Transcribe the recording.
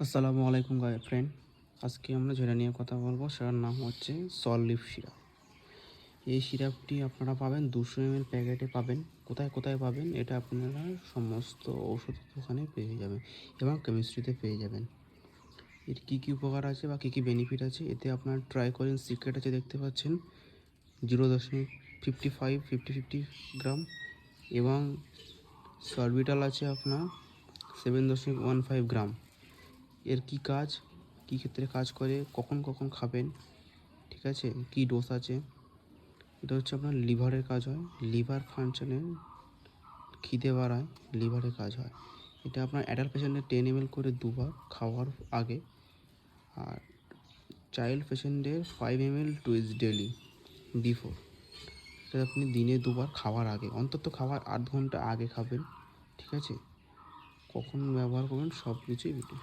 আসসালামু আলাইকুম ফ্রেন্ড। আজকে আমরা যেটা নিয়ে কথা বলবো সেটার নাম হচ্ছে সরলিভ সিরাপ। এই সিরাপটি আপনারা পাবেন 200 ml প্যাকেটে পাবেন। কোথায় কোথায় পাবেন এটা আপনারা সমস্ত ঔষধ দোকানে পেয়ে যাবেন এবং কেমিস্ট্রিতে পেয়ে যাবেন। এর কী কী উপকার আছে বা কী কী বেনিফিট আছে এতে আপনার ট্রাইকোলিন সিক্রেট আছে, দেখতে পাচ্ছেন 0.55 গ্রাম, এবং সরবিটাল আছে আপনার 7.15 গ্রাম। এর কী কাজ, কী ক্ষেত্রে কাজ করে, কখন কখন খাবেন, ঠিক আছে, কী ডোজ আছে। এটা হচ্ছে আপনার লিভারের কাজ হয়, লিভার ফাংশনে খিদে বাড়ায়, লিভারের কাজ হয়। এটা আপনার অ্যাডাল্ট পেশেন্টের 10 ml করে দুবার খাওয়ার আগে, আর চাইল্ড পেশেন্টের 5 ml টুইস ডেলি বিফোর। এটা আপনি দিনে দুবার খাওয়ার আগে, অন্তত খাওয়ার 8 ঘন্টা আগে খাবেন, ঠিক আছে। কখন ব্যবহার করবেন সব কিছুই ভিডিও।